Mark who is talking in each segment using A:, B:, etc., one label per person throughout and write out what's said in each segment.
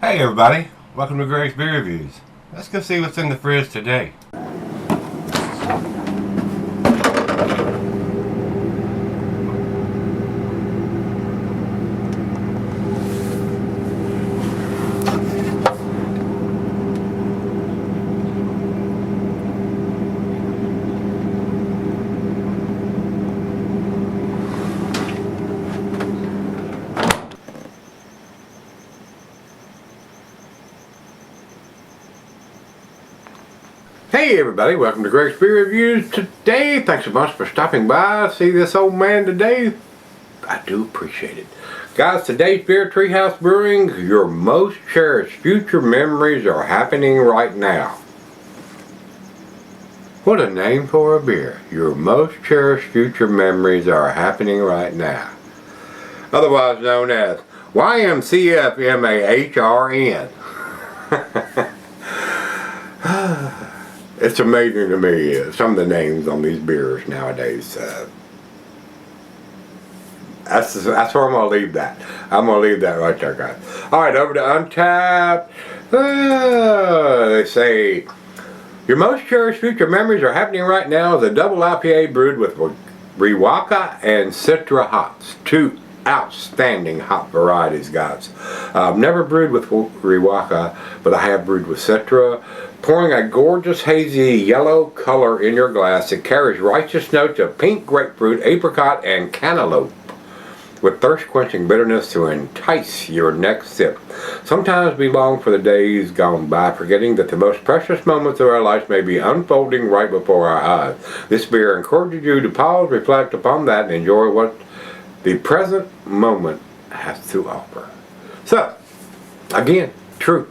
A: Hey everybody, welcome to Gregsbeerreviews. Let's go see what's in the fridge today. Hey everybody, welcome to Gregsbeerreviews. Today, thanks a bunch for stopping by. See this old man today? I do appreciate it. Guys, today's beer, Treehouse Brewing, your most cherished future memories are happening right now. What a name for a beer. Your most cherished future memories are happening right now. Otherwise known as YMCFMAHRN. It's amazing to me, some of the names on these beers nowadays. That's where I'm going to leave that. I'm going to leave that right there, guys. Alright, over to Untappd. They say, your most cherished future memories are happening right now as a double IPA brewed with Riwaka and Citra hops. Two outstanding hop varieties, guys. I've never brewed with Riwaka, but I have brewed with Citra. Pouring a gorgeous hazy yellow color in your glass, it carries righteous notes of pink grapefruit, apricot, and cantaloupe, with thirst-quenching bitterness to entice your next sip. Sometimes we long for the days gone by, forgetting that the most precious moments of our lives may be unfolding right before our eyes. This beer encourages you to pause, reflect upon that, and enjoy what the present moment has to offer. So, again, true,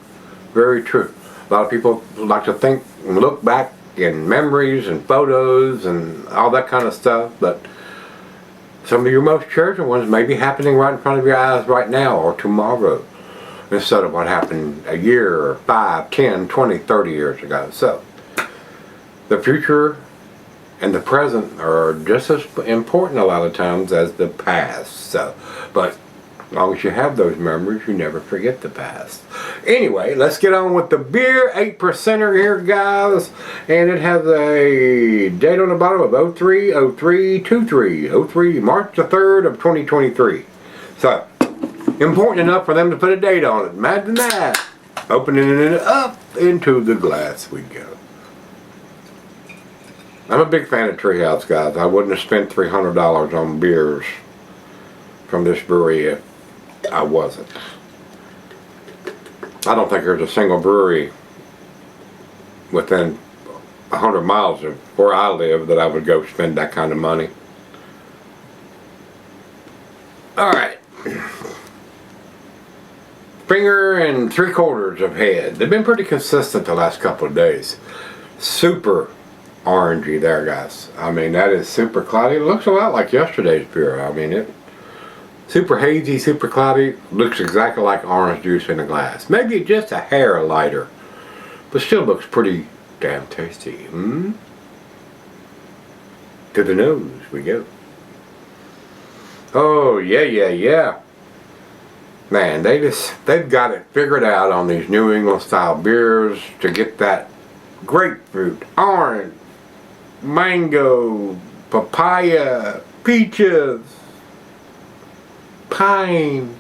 A: very true. A lot of people like to think and look back in memories and photos and all that kind of stuff, but some of your most cherished ones may be happening right in front of your eyes right now or tomorrow, instead of what happened a year or 5, 10, 20, 30 years ago. So, the future and the present are just as important a lot of times as the past. So, but as long as you have those memories, you never forget the past. Anyway, let's get on with the beer. 8%er here, guys. And it has a date on the bottom of 03/03/23. March the 3rd of 2023. So, important enough for them to put a date on it. Imagine that. Opening it up into the glass we go. I'm a big fan of Treehouse, guys. I wouldn't have spent $300 on beers from this brewery if I wasn't. I don't think there's a single brewery within 100 miles of where I live that I would go spend that kind of money. Alright. Finger and 3/4 of head. They've been pretty consistent the last couple of days. Super orangey there, guys. I mean, that is super cloudy. It looks a lot like yesterday's beer. I mean, it super hazy, super cloudy, looks exactly like orange juice in a glass. Maybe just a hair lighter, but still looks pretty damn tasty. To the nose we go. Oh yeah. Man, they've got it figured out on these New England style beers to get that grapefruit, orange, mango, papaya, peaches, pine.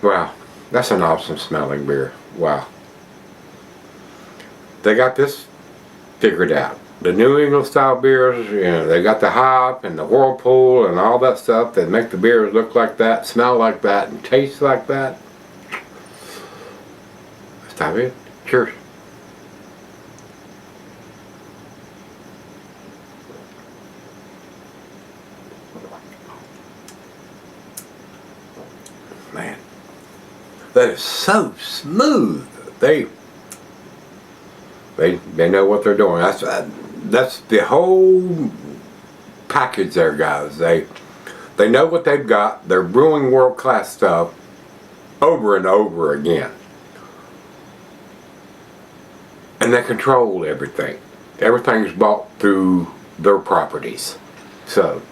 A: Wow, that's an awesome smelling beer. Wow. They got this figured out. The New England style beers, you know, they got the hop and the whirlpool and all that stuff that make the beers look like that, smell like that, and taste like that. Stop it. Cheers. Man, that is so smooth. They know what they're doing. That's the whole package there, guys. They know what they've got. They're brewing world-class stuff over and over again. And they control everything. Everything's bought through their properties. So,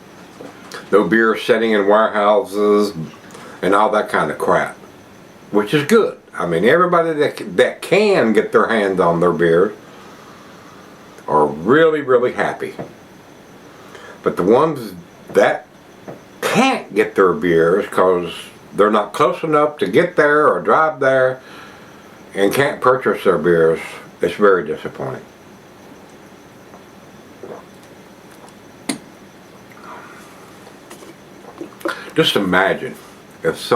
A: no beer sitting in warehouses and all that kind of crap, which is good. I mean, everybody that can get their hands on their beers are really, really happy. But the ones that can't get their beers because they're not close enough to get there or drive there and can't purchase their beers, it's very disappointing. Just imagine if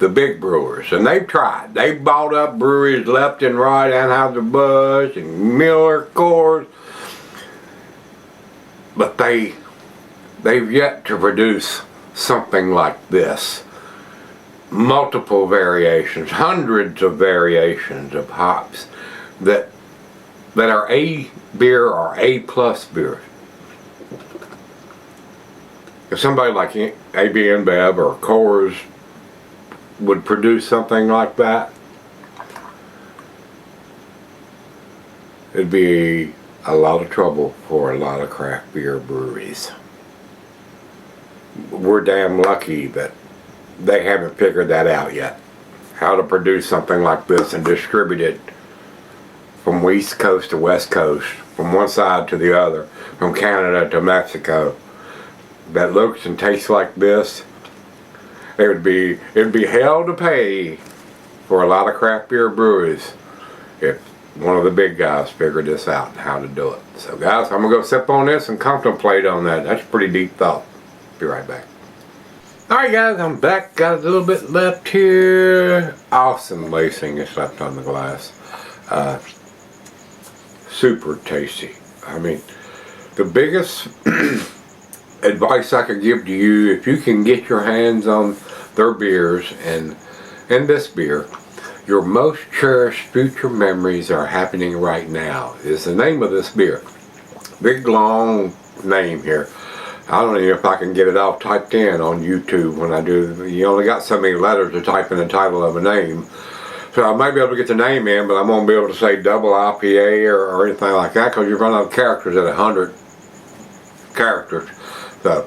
A: the big brewers, and they've tried, they've bought up breweries left and right, Anheuser-Busch and Miller, Coors, but they've yet to produce something like this. Multiple variations, hundreds of variations of hops that are A beer or A plus beer. If somebody like AB InBev or Coors would produce something like that, it'd be a lot of trouble for a lot of craft beer breweries. We're damn lucky that they haven't figured that out yet. How to produce something like this and distribute it from East Coast to West Coast, from one side to the other, from Canada to Mexico, that looks and tastes like this. It'd be hell to pay for a lot of craft beer breweries if one of the big guys figured this out and how to do it. So guys, I'm gonna go sip on this and contemplate on that. That's a pretty deep thought. Be right back. Alright guys, I'm back. Got a little bit left here. Awesome lacing is left on the glass. Super tasty. I mean, the biggest advice I could give to you, if you can get your hands on their beers and this beer, your most cherished future memories are happening right now, is the name of this beer. Big long name here. I don't know if I can get it all typed in on YouTube when I do. You only got so many letters to type in the title of a name. So I might be able to get the name in, but I won't be able to say double IPA or anything like that, because you run out of characters at 100 characters. So,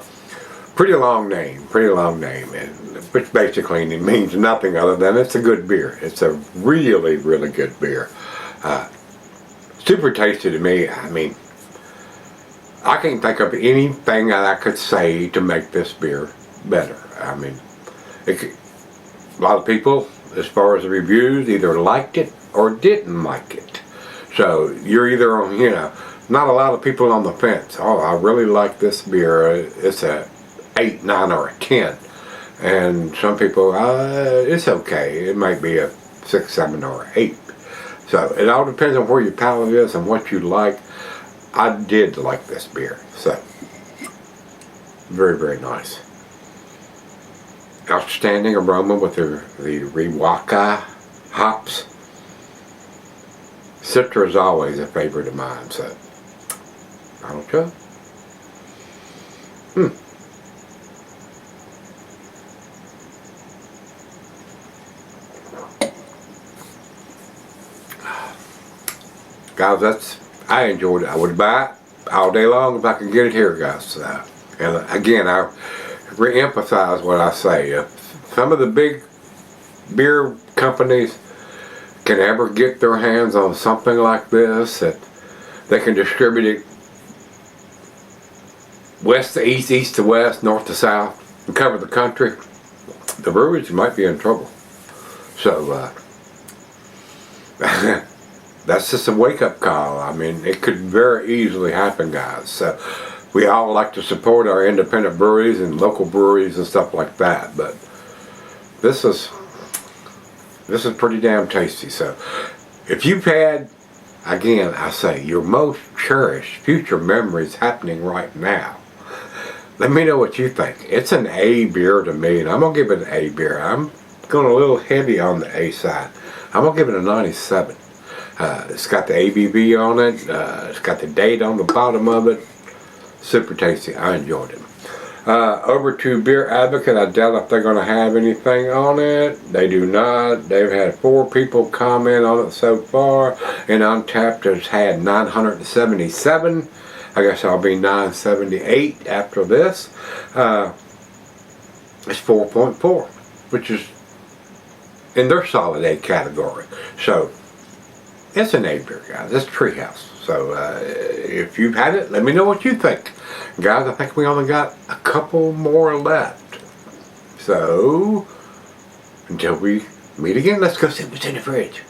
A: pretty long name, and which basically means nothing other than it's a good beer. It's a really, really good beer. Super tasty to me. I mean, I can't think of anything that I could say to make this beer better. I mean, a lot of people, as far as the reviews, either liked it or didn't like it. So you're either on, you know, not a lot of people on the fence. Oh, I really like this beer. It's a 8, 9, or a 10. And some people, it's okay. It might be a 6, 7, or 8. So it all depends on where your palate is and what you like. I did like this beer. So very, very nice. Outstanding aroma with the Riwaka hops. Citra is always a favorite of mine, so I don't know. Guys, I enjoyed it. I would buy it all day long if I could get it here, guys. And again, I re-emphasize what I say. If some of the big beer companies can ever get their hands on something like this, that they can distribute it west to east, east to west, north to south, and cover the country, the breweries might be in trouble. So that's just a wake-up call. I mean, it could very easily happen, guys. So we all like to support our independent breweries and local breweries and stuff like that, but this is pretty damn tasty. So if you've had, again, I say, your most cherished future memories happening right now, let me know what you think. It's an A beer to me, and I'm going to give it an A beer. I'm going a little heavy on the A side. I'm going to give it a 97. It's got the ABV on it. It's got the date on the bottom of it. Super tasty. I enjoyed it. Over to Beer Advocate. I doubt if they're going to have anything on it. They do not. They've had 4 people comment on it so far, and Untappd has had 977. I guess I'll be 978 after this. It's 4.4, which is in their solid A category. So it's an A beer, guys. It's Treehouse. So if you've had it, let me know what you think. Guys, I think we only got a couple more left. So until we meet again, let's go see what's in the fridge.